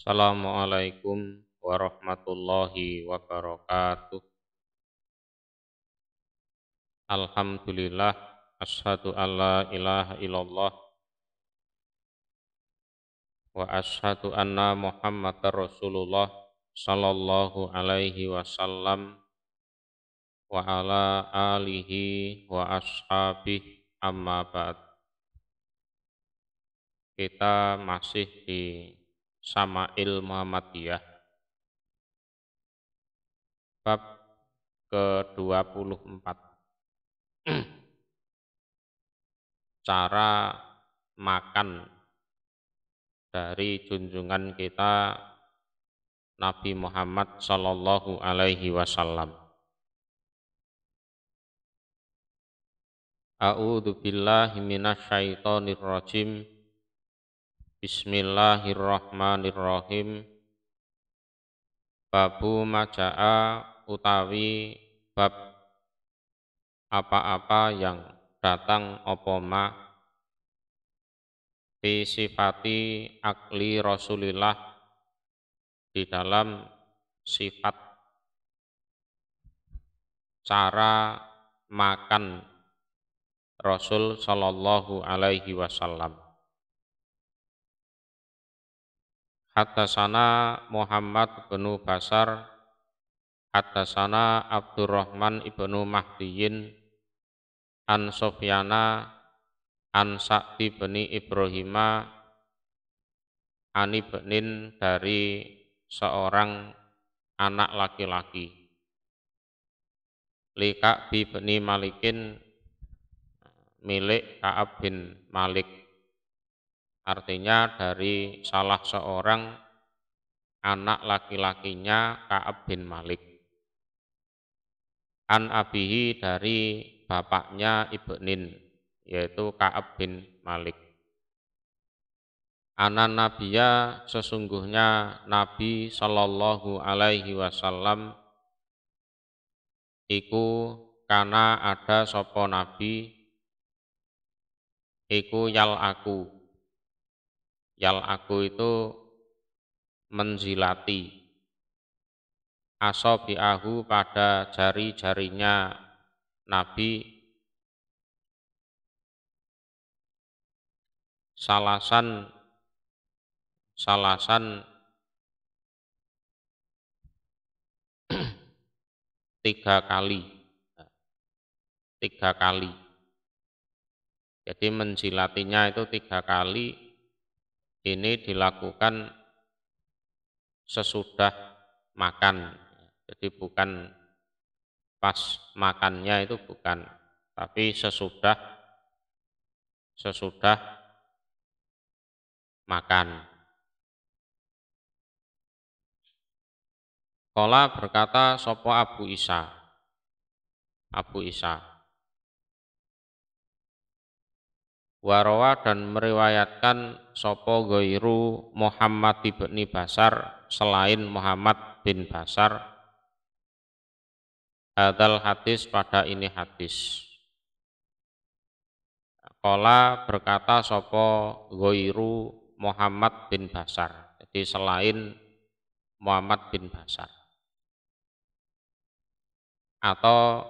Assalamualaikum warahmatullahi wabarakatuh. Alhamdulillah, asyhadu an la ilaha illallah wa asyhadu anna Muhammadar Rasulullah sallallahu alaihi wasallam wa ala alihi wa ashabihi amma ba'd. Kita masih di Syama'il Muhammadiyah bab ke-24. Cara makan dari junjungan kita Nabi Muhammad sallallahu alaihi wasallam. A'udzu billahi minasyaitonir rajim. Bismillahirrahmanirrahim. Babu maja'a utawi bab apa-apa yang datang apa ma fi sifati akli Rasulillah di dalam sifat cara makan Rasul sallallahu alaihi wasallam. Haddatsana Muhammad bin Basar, haddatsana Abdurrahman ibnu Mahdiyin, an Sofyana, an Sa'di bin Ibrahima, an ibnin dari seorang anak laki-laki. Li Ka'b bin Malikin, milik Ka'ab bin Malik. Artinya dari salah seorang anak laki-lakinya Ka'ab bin Malik. An abihi dari bapaknya ibnin, yaitu Ka'ab bin Malik. Anan nabiya, sesungguhnya Nabi sallallahu alaihi wasallam iku kana ada sopo nabi iku yal aku itu menzilati asabi'ahu pada jari-jarinya Nabi salasan 3 kali. Jadi menjilatinya itu 3 kali. Ini dilakukan sesudah makan. Jadi bukan pas makannya, itu bukan, tapi sesudah makan. Qala berkata sopo Abu Isa. Warawa dan meriwayatkan sopo Ghairu Muhammad bin Basar, selain Muhammad bin Basar, hadal hadis pada ini hadis. Qala berkata sopo Ghairu Muhammad bin Basar, jadi selain Muhammad bin Basar. Atau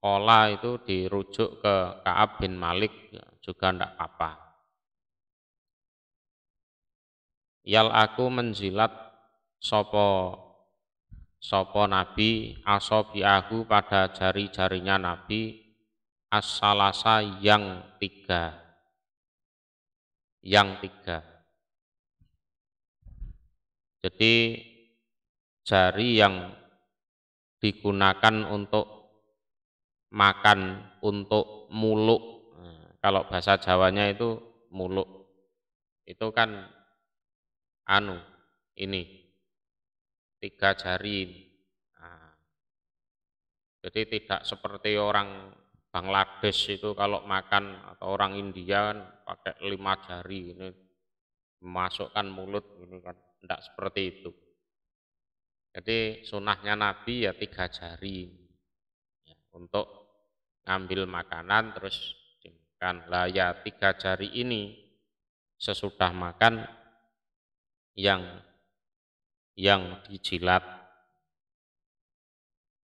qala itu dirujuk ke Ka'ab bin Malik, juga tidak apa-apa. Yal aku menjilat sopo Nabi asobi'ahu pada jari-jarinya Nabi as-salasa yang tiga. Jadi jari yang digunakan untuk makan, untuk muluk. Kalau bahasa Jawanya itu muluk. Itu kan ini 3 jari. Jadi tidak seperti orang Bangladesh itu kalau makan, atau orang India kan pakai 5 jari ini masukkan mulut ini kan, tidak seperti itu. Jadi sunahnya Nabi ya 3 jari ya, untuk ngambil makanan terus dimakan. Lah ya 3 jari ini sesudah makan yang dijilat.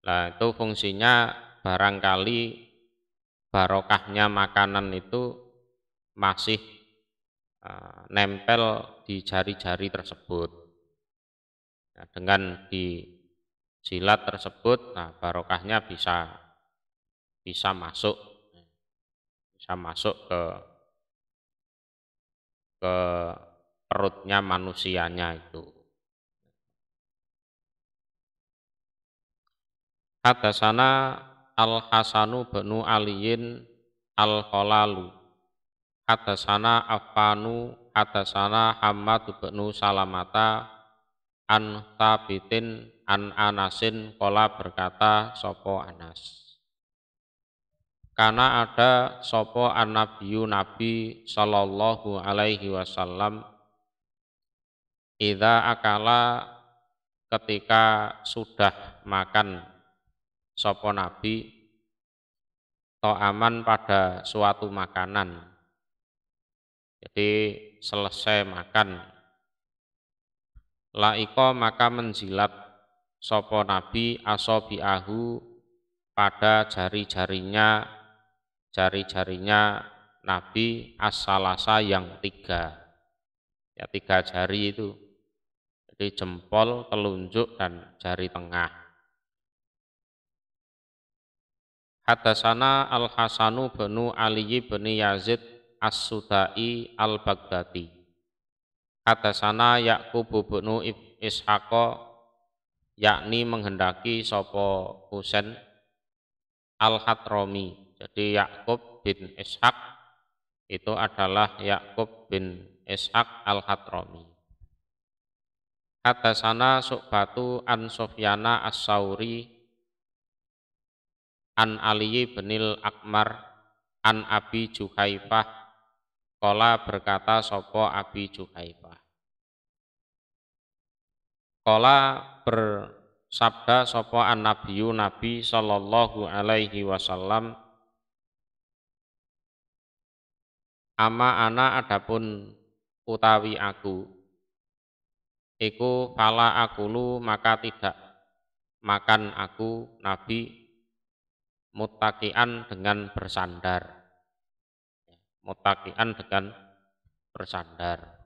Nah, itu fungsinya barangkali barokahnya makanan itu masih nempel di jari-jari tersebut. Nah, dengan dijilat tersebut, nah barokahnya bisa masuk ke perutnya manusianya itu. Hadatsana Al-Hasanu benu Aliyin Al-Khalalu. Hadatsana Affanu, hadatsana Hammad benu Salamata an Thabitin an Anasin qala berkata sapa Anas. Karena ada sapa an-nabiyyu Nabi sallallahu alaihi wasallam idza akala ketika sudah makan sapa Nabi to'aman pada suatu makanan. Jadi selesai makan laiko maka menjilat sapa Nabi asobiahu pada jari-jarinya Nabi as-salasa yang 3. Ya 3 jari itu. Jadi jempol, telunjuk dan jari tengah. Hadatsana Al-Hasanu benu Ali bin Yazid As-Sudai Al-Baghdadi. Hadatsana Yaqub benu Ishaqa yakni menghendaki sapa Husain Al-Hadrami. Jadi Yaqub bin Ishaq itu adalah Yaqub bin Ishaq Al-Hadrami. Hadatsana Su'batu an Sufyana As-Sauri an Ali binil Akmar an Abi Juhaifah qala berkata sapa Abi Juhaifah. Qala bersabda sapa an-nabiyyu Nabi sallallahu alaihi wasallam ama ana adapun utawi aku iku fala akulu maka tidak makan aku Nabi muttaqian dengan bersandar. Muttaqian dengan bersandar.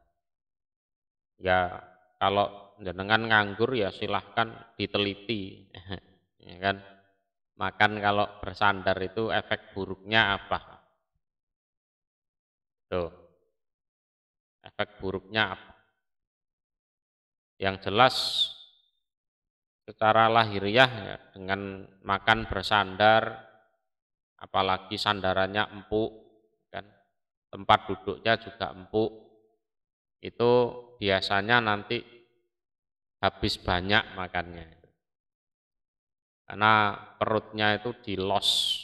Ya kalau jenengan nganggur ya silahkan diteliti. Ya kan? Makan kalau bersandar itu efek buruknya apa? Tuh. Efek buruknya apa? Yang jelas secara lahiriah ya, dengan makan bersandar, apalagi sandarannya empuk, kan? Tempat duduknya juga empuk, itu biasanya nanti habis banyak makannya. Karena perutnya itu dilos,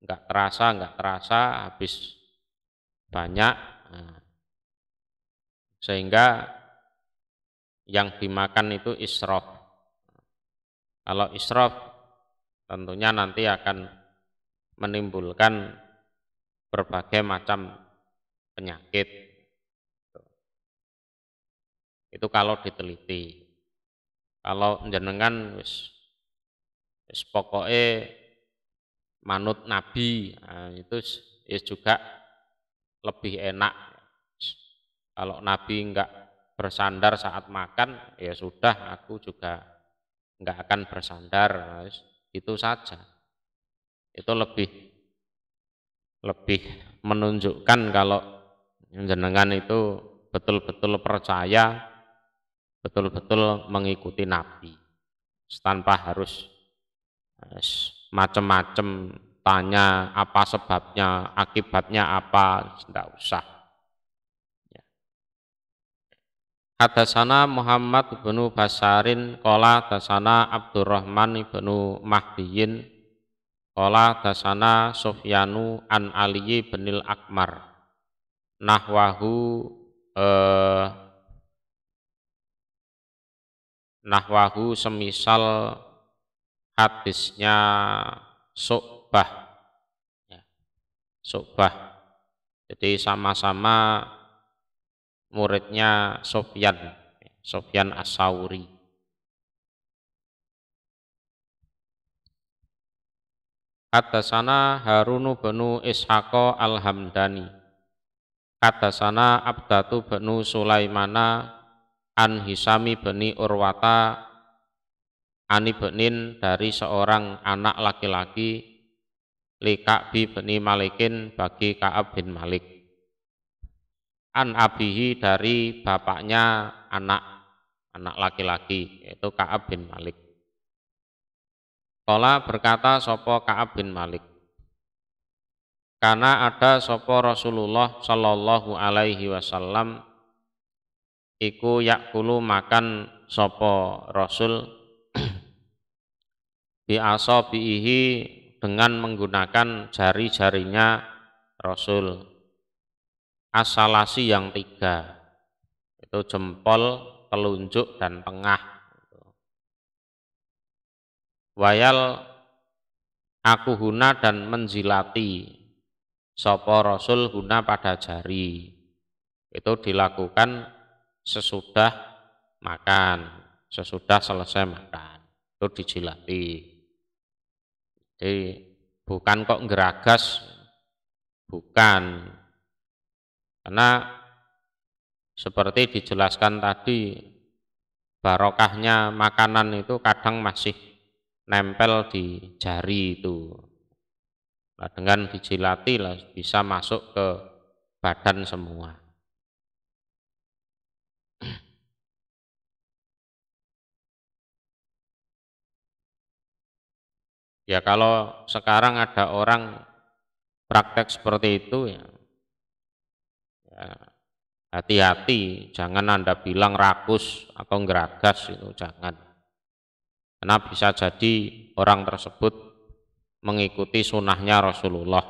nggak terasa habis banyak, nah, sehingga yang dimakan itu israf. Kalau israf tentunya nanti akan menimbulkan berbagai macam penyakit. Itu kalau diteliti. Kalau jenengan wis pokoknya manut Nabi, nah, itu juga lebih enak. Kalau Nabi enggak bersandar saat makan, ya sudah aku juga enggak akan bersandar. Nah, itu saja. Itu lebih menunjukkan kalau jenengan itu betul-betul percaya, betul-betul mengikuti Nabi. Tanpa harus macam-macam tanya apa sebabnya, akibatnya apa, tidak usah. Hadatsana Muhammad bin Basarin qala hadatsana Abdurrahman bin Mahdiyin qala hadatsana Sufyanu an Ali bin Akmar nahwahu semisal hadisnya Syu'bah, ya, Syu'bah. Jadi sama-sama muridnya Sufyan As-Tsauri. Haddatsana Harunu benu Ishaqa Al-Hamdani. Haddatsana Abdatu benu Sulaimana an Hisami bani Urwata ani benin dari seorang anak laki-laki li Ka'bi bani Malikin bagi Ka'ab bin Malik. An abihi dari bapaknya anak laki-laki yaitu Ka'ab bin Malik. Qala berkata sapa Ka'ab bin Malik, karena ada sapa Rasulullah sallallahu alaihi wasallam iku yakulu makan sapa Rasul bi asabihi dengan menggunakan jari-jarinya Rasul asalasi yang 3, itu jempol, telunjuk dan tengah. Wayal aku huna dan menjilati sapa Rasul huna pada jari. Itu dilakukan sesudah makan, sesudah selesai makan, itu dijilati. Jadi bukan kok ngeragas, bukan. Karena seperti dijelaskan tadi, barokahnya makanan itu kadang masih nempel di jari itu. Nah, dengan dijilati lah bisa masuk ke badan semua. Ya kalau sekarang ada orang praktek seperti itu ya hati-hati, jangan Anda bilang rakus atau ngeragas, itu jangan. Karena bisa jadi orang tersebut mengikuti sunnahnya Rasulullah.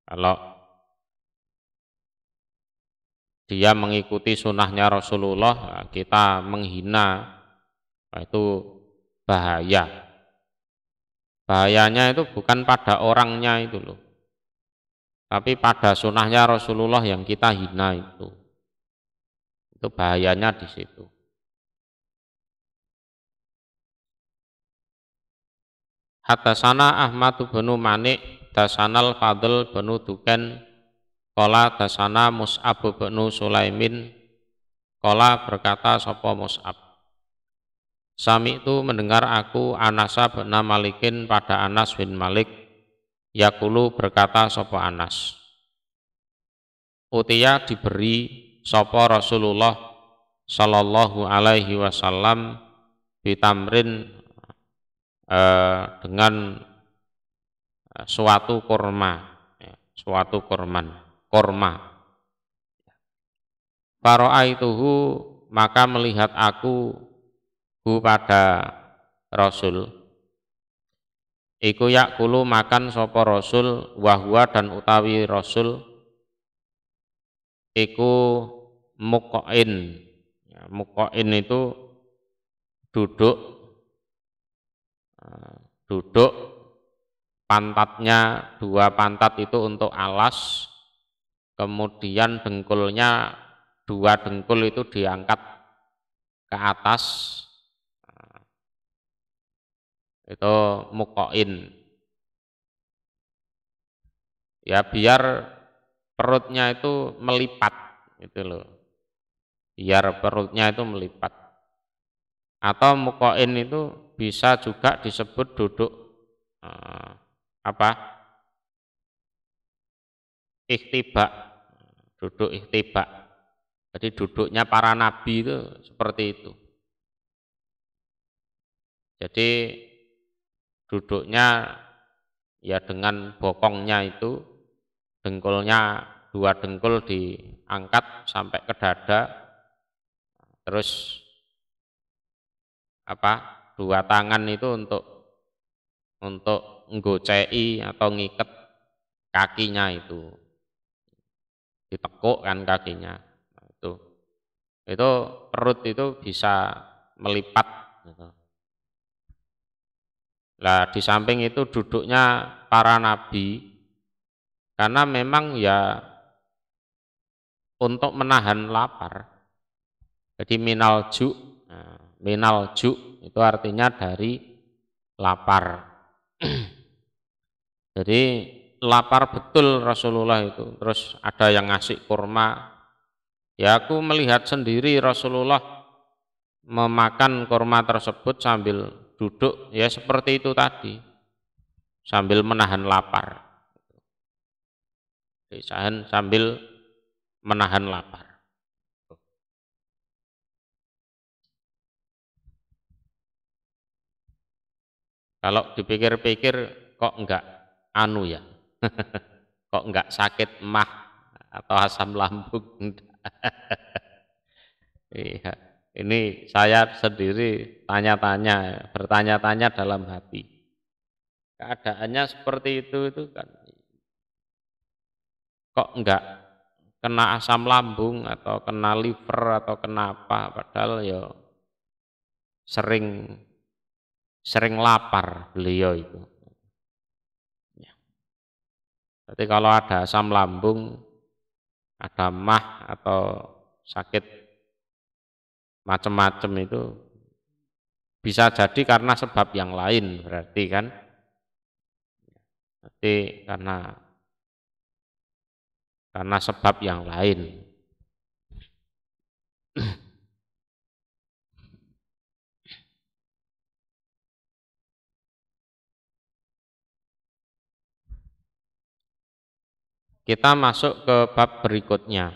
Kalau dia mengikuti sunnahnya Rasulullah, kita menghina, itu bahaya. Bahayanya itu bukan pada orangnya itu loh, tapi pada sunnahnya Rasulullah yang kita hina itu. Itu bahayanya di situ. Haddatsana Ahmad bin Manik, dasanal Fadl bin Duken, qala dasana Mus'ab bin Sulaimin, qala berkata sapa Mus'ab, sami itu mendengar aku Anasa bin Malikin pada Anas bin Malik, yakulu berkata sapa Anas, utiya diberi sapa Rasulullah sallallahu alaihi wasallam bitamrin dengan suatu kurma, suatu kurma. Fara'aituhu maka melihat aku pada Rasul. Iku yakulu makan sapa Rasul wahwa dan utawi Rasul iku muqain. Ya, muqain itu duduk pantatnya, 2 pantat itu untuk alas, kemudian dengkulnya, 2 dengkul itu diangkat ke atas, itu muqain. Ya biar perutnya itu melipat gitu loh, biar perutnya itu melipat. Atau muqain itu bisa juga disebut duduk ikhtibak, duduk ikhtibak. Jadi duduknya para nabi itu seperti itu. Jadi duduknya ya dengan bokongnya itu, dengkulnya, 2 dengkul diangkat sampai ke dada, terus 2 tangan itu untuk nggocei atau ngiket kakinya itu, ditekuk kan kakinya. Nah, itu perut itu bisa melipat gitu. Nah, di samping itu duduknya para nabi, karena memang ya untuk menahan lapar. Jadi minal ju, minal ju itu artinya dari lapar. Jadi lapar betul Rasulullah itu. Terus ada yang ngasih kurma. Ya aku melihat sendiri Rasulullah memakan kurma tersebut sambil duduk, ya seperti itu tadi, sambil menahan lapar. Sambil menahan lapar. Kalau dipikir-pikir kok enggak anu ya, kok enggak sakit mah atau asam lambung. Iya, ini saya sendiri tanya-tanya, bertanya-tanya dalam hati. Keadaannya seperti itu kan, kok enggak kena asam lambung atau kena liver atau kenapa, padahal ya sering lapar beliau itu. Ya. Jadi kalau ada asam lambung, ada mah atau sakit macam-macam itu bisa jadi karena sebab yang lain berarti kan. Berarti karena sebab yang lain. Kita masuk ke bab berikutnya.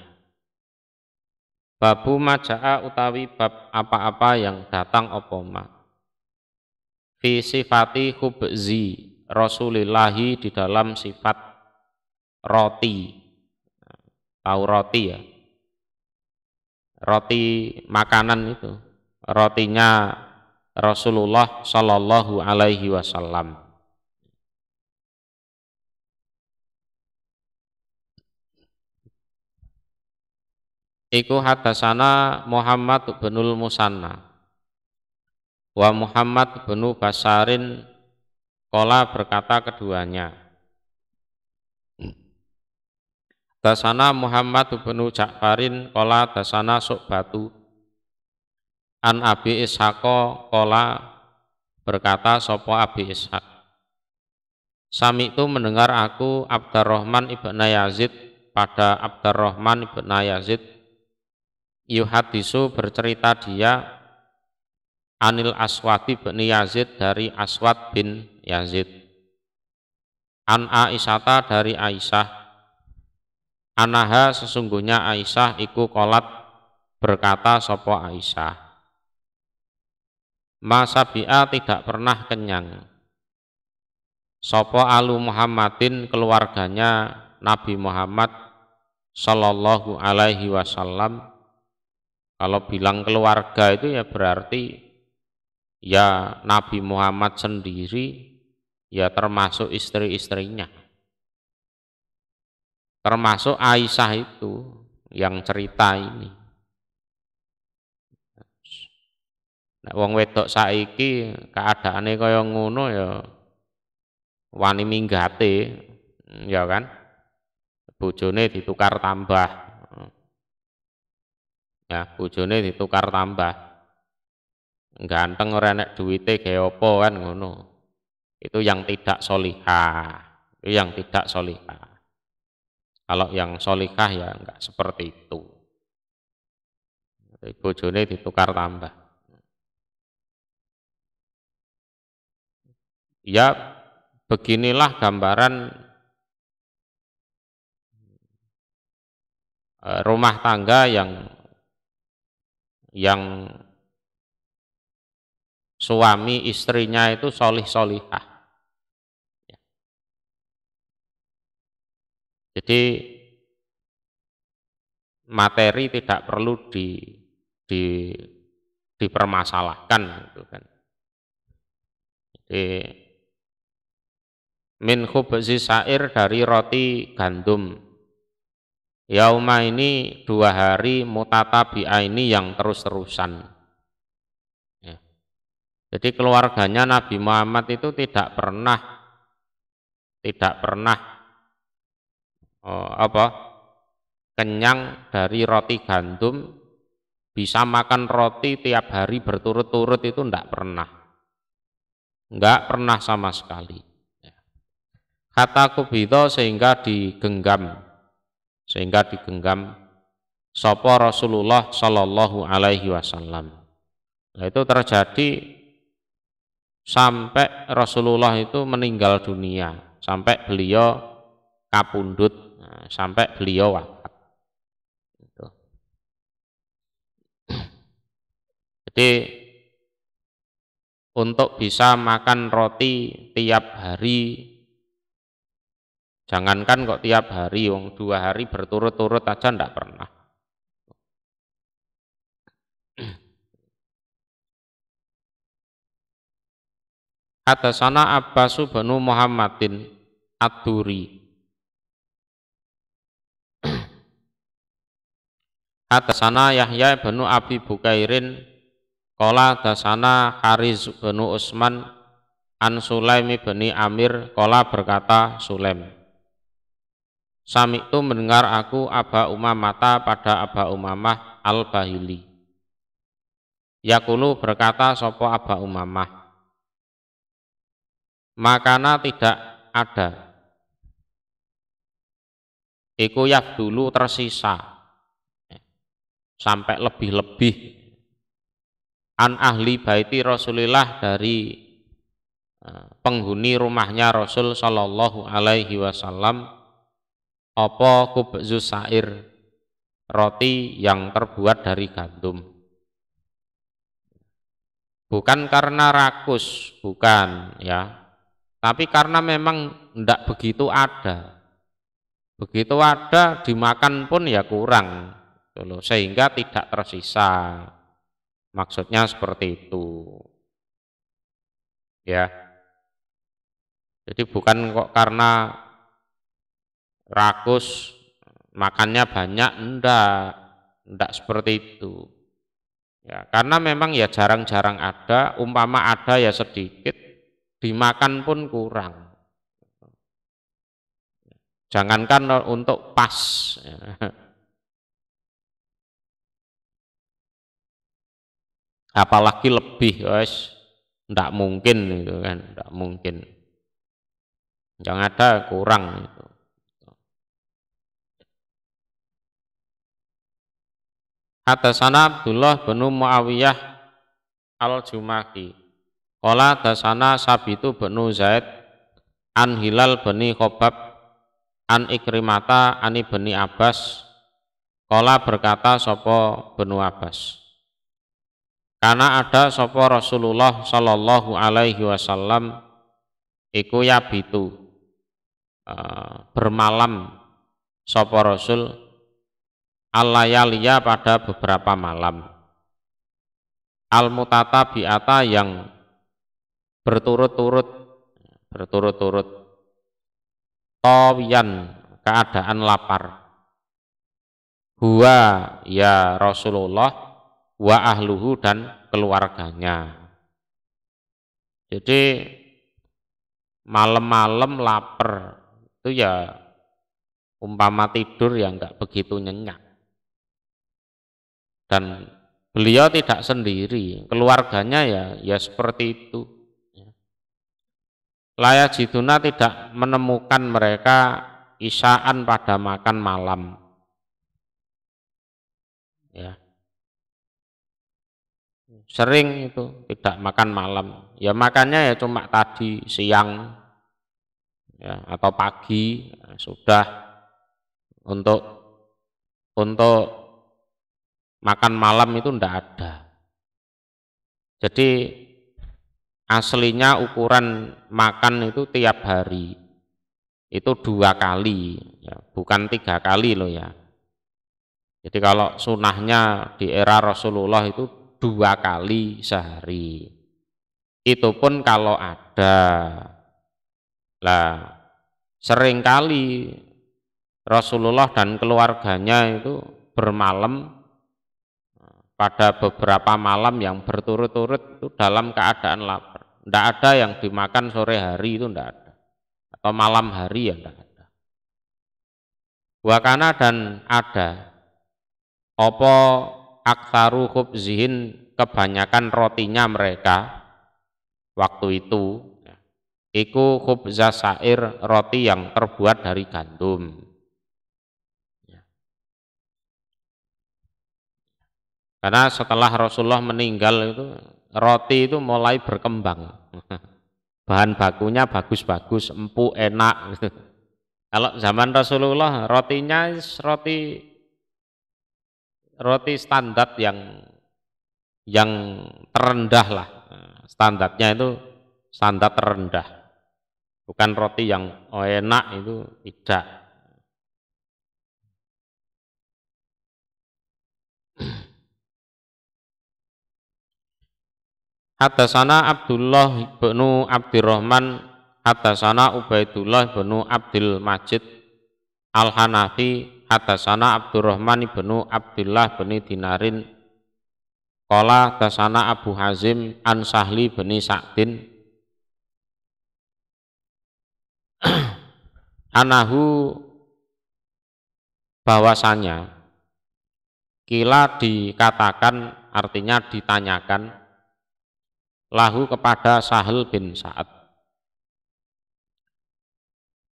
Babu maja'a utawi bab apa-apa yang datang opoma. Fi sifati khubzi Rasulillahi di dalam sifat roti. Tahu roti ya? Roti makanan itu. Rotinya Rasulullah Shallallahu alaihi wasallam. Iku hadasana Muhammad binul Musanna wa Muhammad bin Basarin kola berkata keduanya. Dasana Muhammad bin Ja'farin kola dasana Su'batu an Abi Ishaqo kola berkata sopo Abi Ishaq. Sami itu mendengar aku Abdurrahman ibn Yazid pada Abdurrahman ibn Yazid yuhadisu bercerita dia Anil Aswad bin Yazid dari Aswad bin Yazid an Aisyata dari Aisyah anaha sesungguhnya Aisyah iku kolat berkata sopo Aisyah Masabi'a tidak pernah kenyang sopo alu Muhammadin keluarganya Nabi Muhammad Sallallahu alaihi wasallam. Kalau bilang keluarga itu ya berarti ya Nabi Muhammad sendiri, ya termasuk istri-istrinya. Termasuk Aisyah itu yang cerita ini. Nek wong wedok saiki keadaane kaya ngono ya wani minggate, ya kan? Bojone ditukar tambah. Ya, bojone ditukar tambah. Ganteng ora nek duwite gawe apa kan ngono. Itu yang tidak solihah. Itu yang tidak solihah. Kalau yang solihah ya enggak seperti itu. Bojone ditukar tambah. Ya, beginilah gambaran rumah tangga yang suami istrinya itu solih-solihah. Jadi materi tidak perlu dipermasalahkan gitu kan. Jadi min khubzi sa'ir dari roti gandum. Yauma ini 2 hari mutatabi'aini yang terus-terusan. Ya. Jadi keluarganya Nabi Muhammad itu tidak pernah kenyang dari roti gandum, bisa makan roti tiap hari berturut-turut itu enggak pernah sama sekali. Kata kubito sehingga digenggam sapa Rasulullah Shallallahu Alaihi Wasallam. Nah, itu terjadi sampai Rasulullah itu meninggal dunia, sampai beliau kapundhut, sampai beliau wafat. Jadi untuk bisa makan roti tiap hari, jangankan kok tiap hari, 2 hari berturut-turut aja ndak pernah. Hadatsana Abbasu banu Muhammadin Ad-Duri. Hadatsana Yahya banu Abi Bukairin qala hadatsana Hariz banu Utsman an Sulaim bin Amir qala berkata Sulaim, Sami'tu mendengar aku Aba Umamata pada Aba Umamah Al-Bahili. Yaqulu berkata sapa Aba Umamah, makana tidak ada iku dulu tersisa sampai lebih-lebih an ahli baiti Rasulillah dari penghuni rumahnya Rasul Shallallahu Alaihi Wasallam apa kubzus sair, roti yang terbuat dari gandum. Bukan karena rakus, bukan ya, tapi karena memang tidak begitu ada. Begitu ada dimakan pun ya kurang, sehingga tidak tersisa. Maksudnya seperti itu. Ya. Jadi bukan kok karena rakus makannya banyak, enggak seperti itu. Ya, karena memang ya jarang-jarang ada, umpama ada ya sedikit, dimakan pun kurang. Jangankan untuk pas, apalagi lebih, guys, enggak mungkin itu kan, enggak mungkin. Yang ada kurang itu. Hadatsana Abdullah bin Muawiyah Al-Jumaki. Qala hadatsana Sabitu bin Zaid an Hilal bin Khobab an Ikrimata an Ibni Abbas. Qala berkata sapa bin Abbas, karena ada sapa Rasulullah Shallallahu Alaihi Wasallam iku yabitu bermalam sapa Rasul al-layaliya pada beberapa malam, al-mutatabi'ata yang berturut-turut, tawiyan keadaan lapar, huwa ya Rasulullah wa ahluhu dan keluarganya. Jadi malam-malam lapar itu ya umpama tidur ya enggak begitu nyenyak. Dan beliau tidak sendiri, keluarganya ya seperti itu. Layajiduna tidak menemukan mereka isyaan pada makan malam. Ya. Sering itu tidak makan malam. Ya makannya ya cuma tadi siang ya, atau pagi ya, sudah untuk makan malam itu ndak ada. Jadi aslinya ukuran makan itu tiap hari itu 2 kali, ya, bukan 3 kali loh ya. Jadi kalau sunahnya di era Rasulullah itu 2 kali sehari. Itu pun kalau ada. Lah seringkali Rasulullah dan keluarganya itu bermalam pada beberapa malam yang berturut-turut itu dalam keadaan lapar. Tidak ada yang dimakan sore hari, itu tidak ada. Atau malam hari ya tidak ada. Wakana dan ada apa aktsaru khubzihin kebanyakan rotinya mereka waktu itu iku khubza sa'ir roti yang terbuat dari gandum. Karena setelah Rasulullah meninggal itu roti itu mulai berkembang. Bahan bakunya bagus-bagus, empuk, enak gitu. Kalau zaman Rasulullah rotinya roti standar yang terendah lah. Standarnya itu standar terendah. Bukan roti yang enak itu tidak. Hadasana Abdullah bin Abdurrahman, hadasana Ubaidullah bin Abdul Majid Al-Hanafi, hadasana Abdurrahman bin Abdullah bin Dinarin, qala hadasana Abu Hazim an Sahli bin Sa'din anahu bahwasanya kila dikatakan artinya ditanyakan lahu kepada Sahal bin Sa'ad.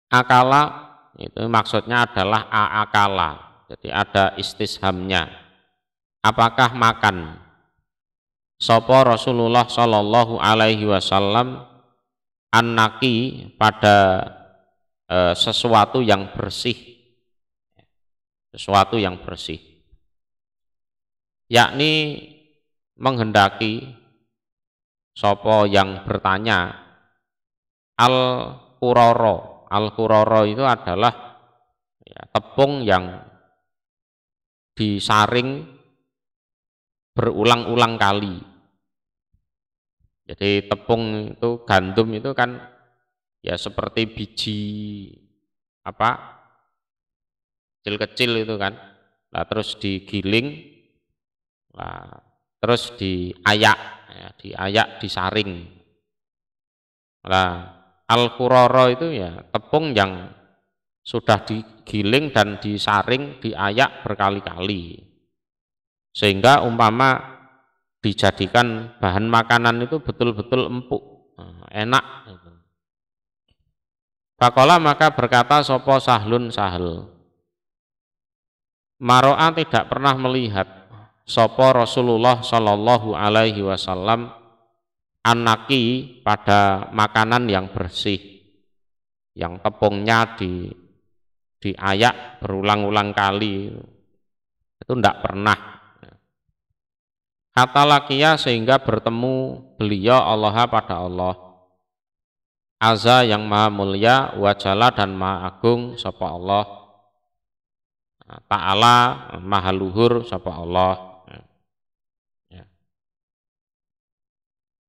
Akala itu maksudnya adalah akala. Jadi ada istishamnya. Apakah makan? Sopo Rasulullah Shallallahu Alaihi Wasallam an-naki pada sesuatu yang bersih, sesuatu yang bersih, yakni menghendaki sopo yang bertanya al-qurara. Al-qurara itu adalah tepung yang disaring berulang-ulang kali. Jadi tepung itu, gandum itu kan ya seperti biji apa kecil-kecil itu kan. Nah, terus digiling, nah, terus diayak, ya, diayak, disaring. Nah, al-qurara itu ya tepung yang sudah digiling dan disaring, diayak berkali-kali. Sehingga umpama dijadikan bahan makanan itu betul-betul empuk, enak. Faqala maka berkata sopo Sahlun Sahal, Maro'a tidak pernah melihat sopo Rasulullah Shallallahu Alaihi Wasallam anaki pada makanan yang bersih, yang tepungnya diayak berulang-ulang kali, itu tidak pernah. Kata lakia sehingga bertemu beliau Allah pada Allah Azza yang maha mulia, wajala dan maha agung sapa Allah, ta'ala maha luhur sapa Allah.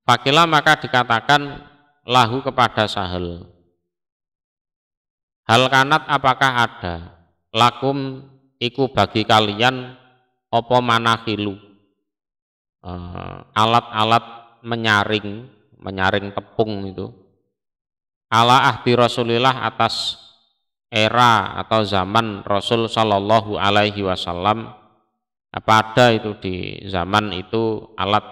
Fakila maka dikatakan lahu kepada Sahal, hal kanat apakah ada lakum iku bagi kalian opo manakhilu, alat-alat menyaring tepung itu, ala ahdi Rasulillah atas era atau zaman Rasul Shallallahu Alaihi Wasallam. Apa ada itu di zaman itu alat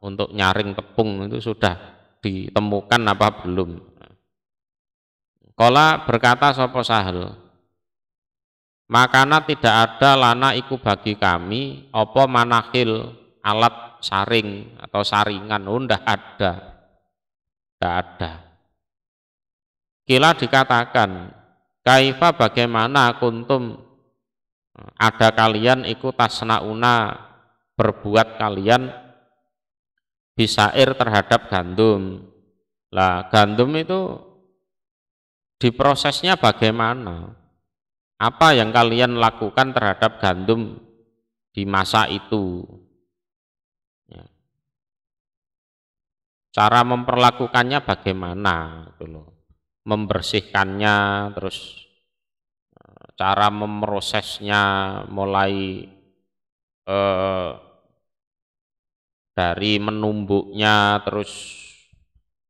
untuk nyaring tepung itu sudah ditemukan apa belum? Kala berkata sapa Sahal, makana tidak ada lana iku bagi kami apa manakhil alat saring atau saringan. Oh, ndak ada, ndak ada. Kila dikatakan, kaifa bagaimana kuntum ada kalian ikut tasnauna berbuat kalian bisair terhadap gandum. Lah gandum itu diprosesnya bagaimana? Apa yang kalian lakukan terhadap gandum di masa itu? Ya. Cara memperlakukannya bagaimana? Gitu loh. Membersihkannya, terus cara memprosesnya mulai dari menumbuknya, terus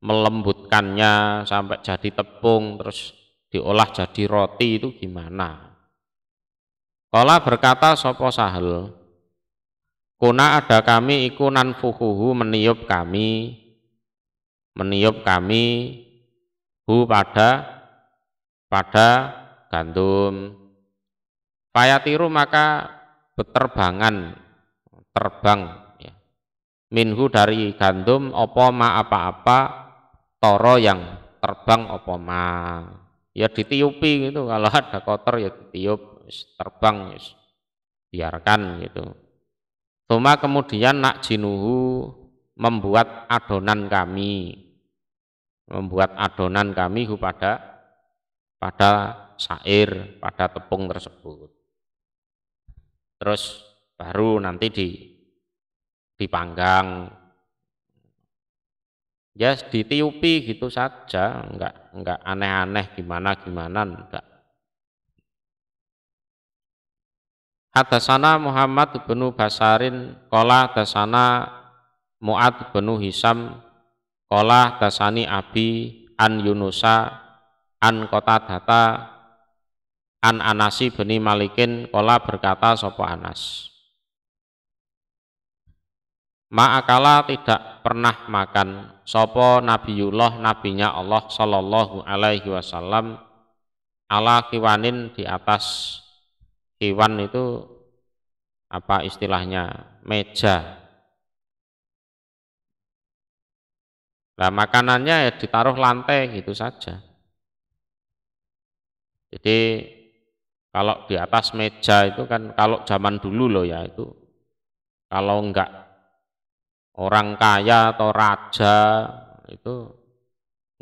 melembutkannya sampai jadi tepung, terus diolah jadi roti itu gimana? Qala berkata sapa Sahal, kuna ada kami iku nanfuhuhu meniup kami hu pada gandum. Fayatiru maka beterbangan, terbang ya. Minhu dari gandum opo ma apa-apa toro yang terbang opo ma. Ya ditiupi gitu, kalau ada kotor ya ditiup, terbang ya biarkan gitu. Tuma kemudian nak jinuhu membuat adonan kami hu pada syair, pada tepung tersebut. Terus baru nanti dipanggang. Ya ditiupi gitu saja, enggak aneh-aneh gimana enggak. Hadatsana Muhammad bin Basarin qala hadatsana Mu'ad bin Hisam qala hadatsani Abi an Yunusa an Qatadata an Anasi bin Malikin qala berkata sapa Anas, ma'akala tidak pernah makan sapa Nabiullah nabinya Allah sallallahu alaihi wasallam ala kiwanin di atas kiwan itu apa istilahnya, meja. Nah makanannya ya ditaruh lantai gitu saja. Jadi kalau di atas meja itu kan kalau zaman dulu loh ya, itu kalau enggak orang kaya atau raja itu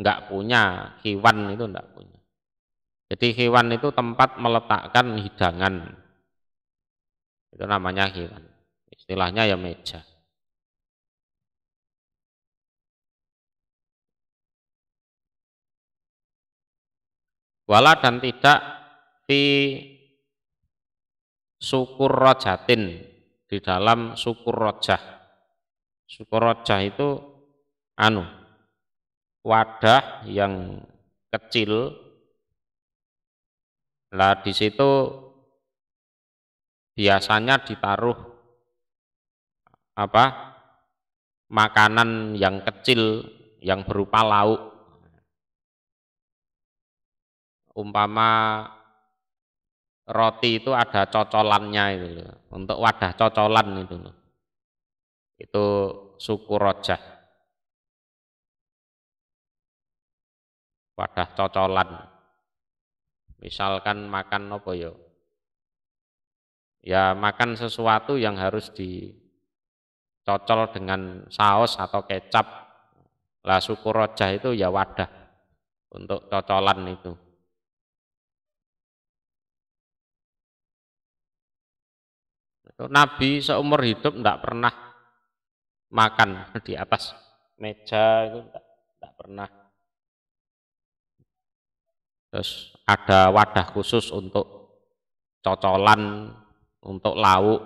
enggak punya kiwan, itu enggak punya. Jadi kiwan itu tempat meletakkan hidangan, itu namanya kiwan. Istilahnya ya meja. Wala dan tidak fi syukur rojatin, di dalam syukur rojah. Syukur rojah itu wadah yang kecil. Lah di situ biasanya ditaruh makanan yang kecil yang berupa lauk. Umpama roti itu ada cocolannya itu loh, untuk wadah cocolan itu loh. Itu syukur rojah. Wadah cocolan. Misalkan makan apa ya? Ya makan sesuatu yang harus dicocol dengan saus atau kecap. Lah syukur rojah itu ya wadah untuk cocolan itu. Nabi seumur hidup tidak pernah makan di atas meja, itu tidak pernah. Terus ada wadah khusus untuk cocolan, untuk lauk.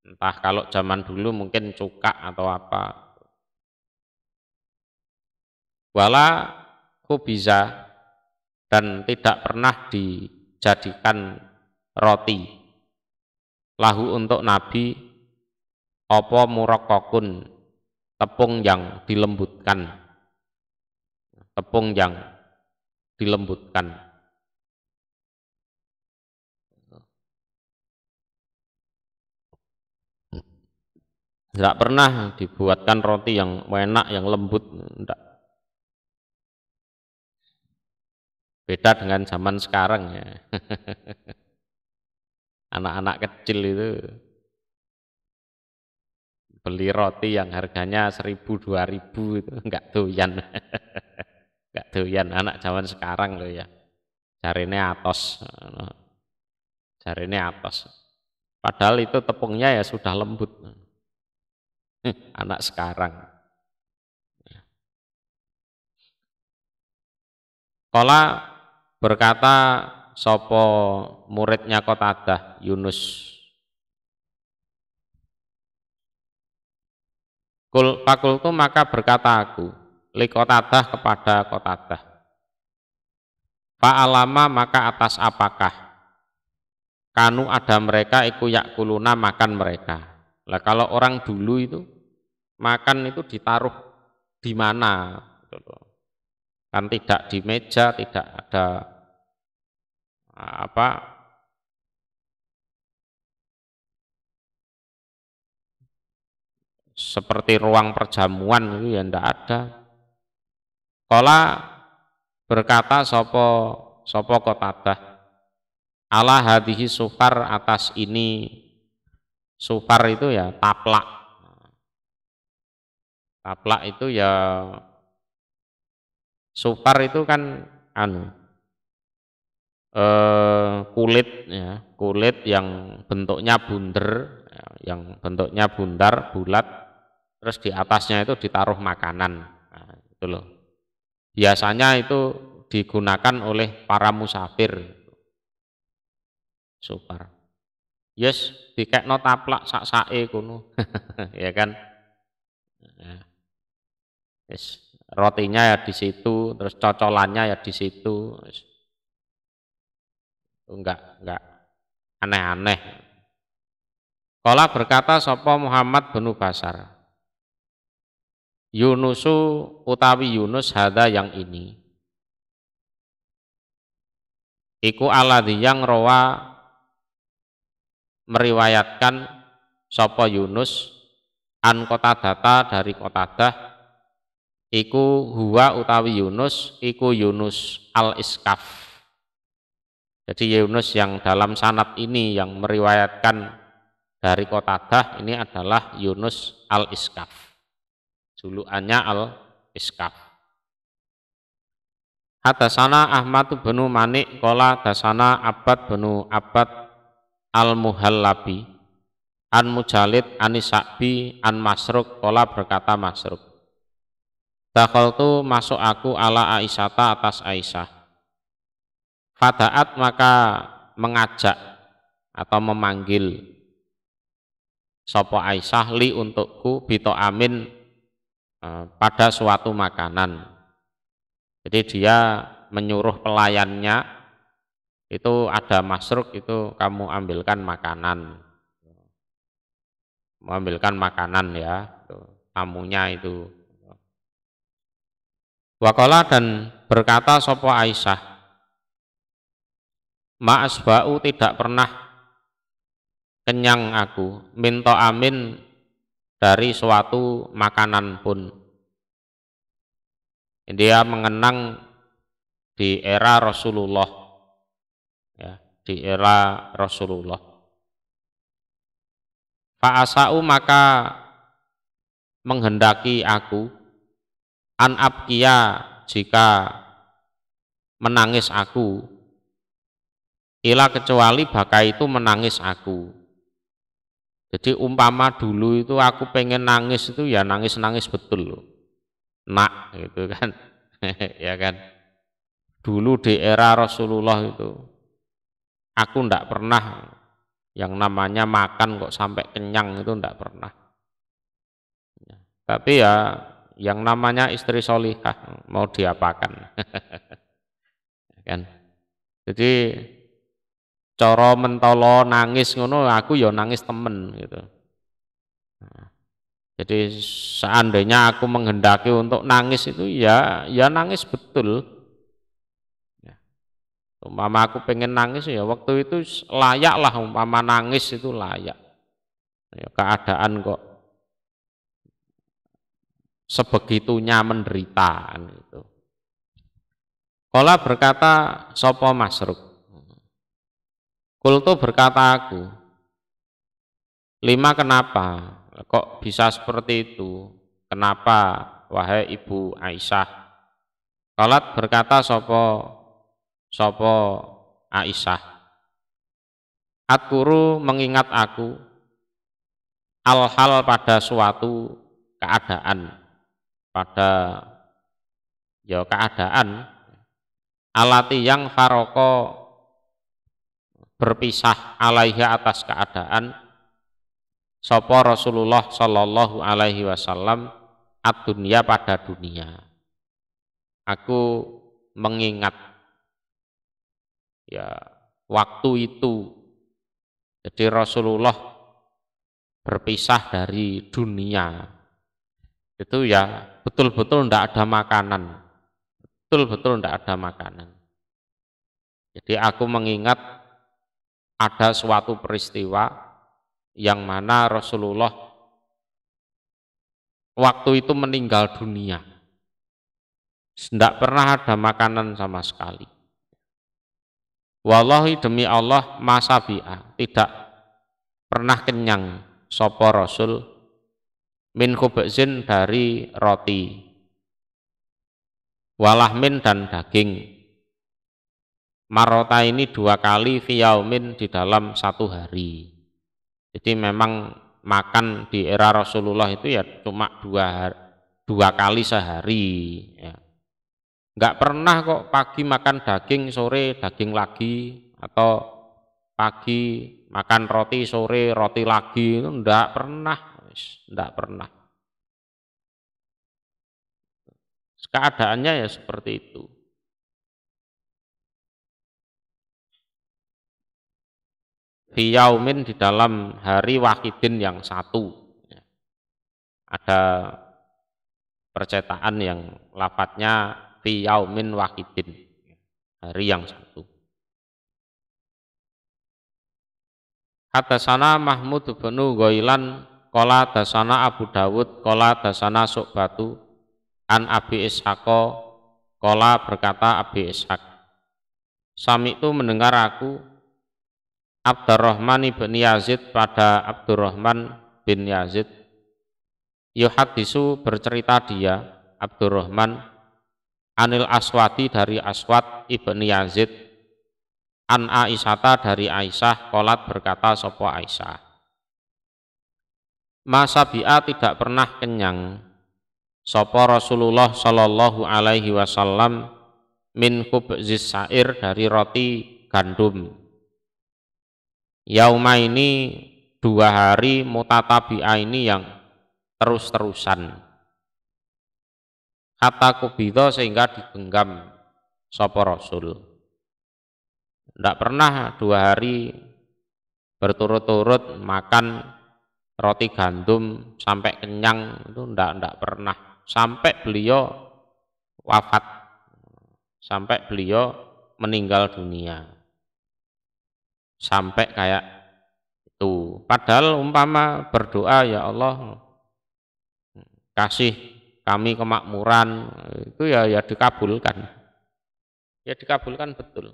Entah kalau zaman dulu mungkin cuka atau apa. Wala kubiza, dan tidak pernah dijadikan roti lahu untuk Nabi apa murakkakun, tepung yang dilembutkan. Tepung yang dilembutkan. Tidak pernah dibuatkan roti yang enak, yang lembut, enggak. Beda dengan zaman sekarang ya. Anak-anak kecil itu beli roti yang harganya 1.000, 2.000 itu enggak doyan. Enggak doyan anak zaman sekarang loh ya. Jarine atos. Jarine atos. Padahal itu tepungnya ya sudah lembut. Anak sekarang. Kala berkata sopo muridnya Qatadah, Yunus. Fakultu maka berkata aku li Qatadah kepada Qatadah. Fa'alama maka atas apakah kanu ada mereka iku yakuluna makan mereka. Lah kalau orang dulu itu makan itu ditaruh di mana gitu loh. Kan tidak di meja, tidak ada apa seperti ruang perjamuan itu ya ndak ada. Kala berkata sopo Qatadah ala hadhihi sufar atas ini. Sufar itu ya taplak. Taplak itu ya sufar itu kan kulit ya, kulit yang bentuknya bunder, ya, yang bentuknya bundar, bulat, terus di atasnya itu ditaruh makanan. Nah, itu loh. Biasanya itu digunakan oleh para musafir. Sufar. Yes, dikekno taplak sak-sake kono. Ya kan? Ya. Yes. Rotinya ya di situ, terus cocolannya ya di situ. Enggak aneh-aneh. Kala berkata sapa Muhammad bin Basar. Yunusu utawi Yunus hada yang ini. Iku aladzi yang rawa meriwayatkan sapa Yunus an Qatadah dari Qatadah iku huwa utawi Yunus iku Yunus al-Iskaf. Jadi Yunus yang dalam sanad ini yang meriwayatkan dari Qatadah ini adalah Yunus al-Iskaf. Julukannya al-Iskaf. Hadasana Ahmad bin Manik qala hadasana Abbad bin Abbad al-Muhallabi an Mujalid Anisakbi an Masruk qala berkata Masruk. Dakhaltu masuk aku ala Aisyata atas Aisyah. Fadaat maka mengajak atau memanggil sapa Aisyah li untukku bito amin pada suatu makanan. Jadi dia menyuruh pelayannya itu ada Masruk itu kamu ambilkan makanan. Mengambilkan makanan ya, tamunya itu. Waqala dan berkata sapa Aisyah, ma'asba'u tidak pernah kenyang aku, minta amin dari suatu makanan pun. Dia mengenang di era Rasulullah, ya, di era Rasulullah. Fa'asa'u maka menghendaki aku an abkiya jika menangis aku ila kecuali baka itu menangis aku. Jadi umpama dulu itu aku pengen nangis itu ya nangis-nangis betul loh. Nak gitu kan. Ya kan. Dulu di era Rasulullah itu aku ndak pernah yang namanya makan kok sampai kenyang itu ndak pernah. Tapi ya yang namanya istri solihah mau diapakan. Kan. Jadi cara mentolo nangis ngono aku ya nangis temen gitu. Jadi seandainya aku menghendaki untuk nangis itu ya nangis betul. Ya. Umpama aku pengen nangis ya waktu itu layak lah, umpama nangis itu layak. Ya, keadaan kok sebegitunya menderita gitu. Kala berkata sapa Masruk. Kultu berkata aku, lima kenapa? Kok bisa seperti itu? Kenapa wahai ibu Aisyah? Kalat berkata sopo Aisyah. Atkuru mengingat aku al-hal pada suatu keadaan, pada ya keadaan alati yang faroko berpisah alaiha atas keadaan sapa Rasulullah sallallahu alaihi wasallam ad-dunya pada dunia. Aku mengingat ya waktu itu Jadi Rasulullah berpisah dari dunia. Itu ya betul-betul tidak ada makanan. Betul-betul tidak ada makanan. Jadi aku mengingat ada suatu peristiwa yang mana Rasulullah waktu itu meninggal dunia. Tidak pernah ada makanan sama sekali. Wallahi demi Allah masabi'a, tidak pernah kenyang sapa Rasul min khubzin dari roti, walahmin dan daging, marota ini 2 kali fiyaumin di dalam 1 hari. Jadi memang makan di era Rasulullah itu ya cuma 2 kali sehari ya. Enggak pernah kok pagi makan daging, sore daging lagi, atau pagi makan roti, sore roti lagi, itu enggak pernah, enggak pernah. Keadaannya ya seperti itu. Fi yaumin di dalam hari wahidin yang 1. Ada percetakan yang lafadznya fi yaumin wahidin, hari yang 1. Hadasana Mahmud bin Ghailan qala dasana Abu Dawud qala dasana Syu'batu an Abi Ishaqo qala berkata Abi Ishaq, sami itu mendengar aku Abdurrahman bin Yazid pada Abdurrahman bin Yazid yuhadisu bercerita dia Abdurrahman anil Aswadi dari Aswad ibn Yazid an Aisyata dari Aisyah qolat berkata sopo Aisyah, masabi'a tidak pernah kenyang sopo Rasulullah sallallahu alaihi wasallam min khubzis sa'ir dari roti gandum, yauma ini 2 hari mutatabi'a ini yang terus-terusan, kata kubidho sehingga digenggam sapa Rasul. Tidak pernah 2 hari berturut-turut makan roti gandum sampai kenyang, itu tidak pernah, sampai beliau wafat, sampai beliau meninggal dunia, sampai kayak itu. Padahal umpama berdoa, ya Allah kasih kami kemakmuran, itu ya dikabulkan, ya dikabulkan betul.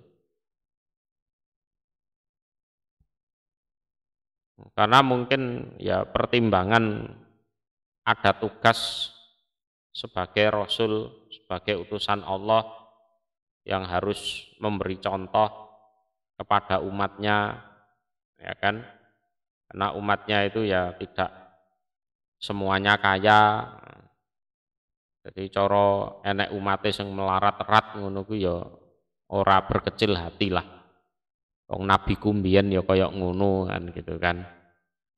Karena mungkin ya pertimbangan ada tugas sebagai Rasul, sebagai utusan Allah yang harus memberi contoh kepada umatnya, ya kan? Karena umatnya itu ya tidak semuanya kaya. Jadi coro enek umate sing melarat-rat ngono ku ya ora berkecil hati lah. Wong nabiku mbiyen ya kaya ngono kan gitu kan.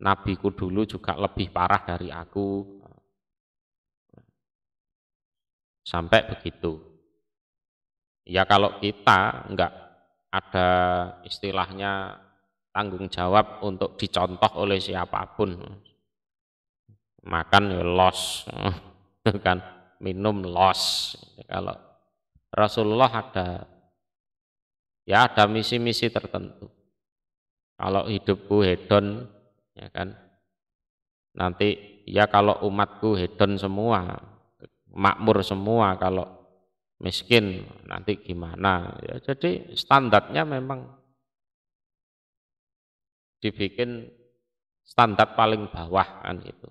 Nabiku dulu juga lebih parah dari aku. Sampai begitu. Ya kalau kita enggak ada istilahnya tanggung jawab untuk dicontoh oleh siapapun. Makan ya los kan. Minum los. Kalau Rasulullah ada misi-misi tertentu. Kalau hidupku hedon, ya kan, nanti ya kalau umatku hedon semua, makmur semua, kalau miskin nanti gimana? Ya, jadi standarnya memang dibikin standar paling bawah kan itu.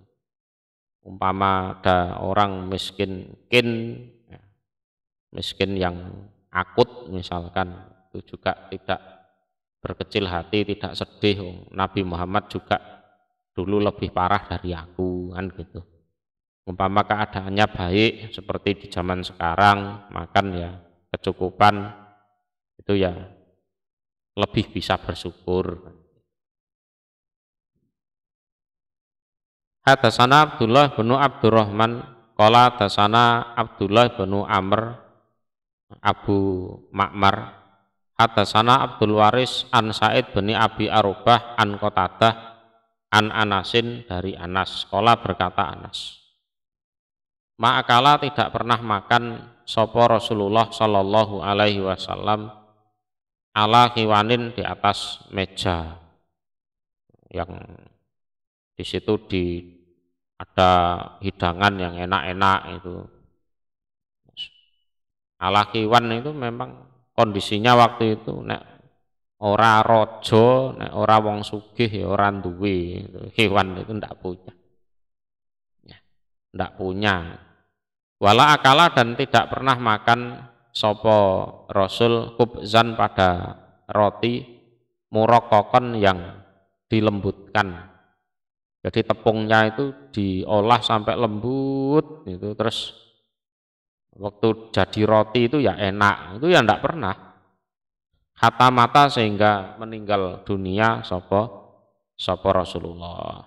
Umpama ada orang miskin yang akut misalkan, itu juga tidak berkecil hati, tidak sedih. Nabi Muhammad juga dulu lebih parah dari aku kan gitu. Umpama keadaannya baik seperti di zaman sekarang, makan ya kecukupan, itu ya lebih bisa bersyukur. Hadasana Abdullah bin Abdurrahman qala hadasana Abdullah bin Amr Abu Ma'mar Hadatsana Abdul Waris an Said bin Abi Arubah an Qatadah an Anasin dari Anas. Qala berkata Anas, ma'akala tidak pernah makan sapa Rasulullah sallallahu alaihi wasallam ala hiwanin di atas meja yang di situ ada hidangan yang enak-enak itu. Ala hiwan itu memang kondisinya waktu itu nek ora raja, nek ora wong sugih ya ora duwe. Hewan itu ndak punya. Ya, ndak punya. Wala akala dan tidak pernah makan sopo Rasul kubzan pada roti murokokon yang dilembutkan. Jadi tepungnya itu diolah sampai lembut itu, terus waktu jadi roti itu ya enak, itu ya ndak pernah. Hatta mata sehingga meninggal dunia sopo Rasulullah.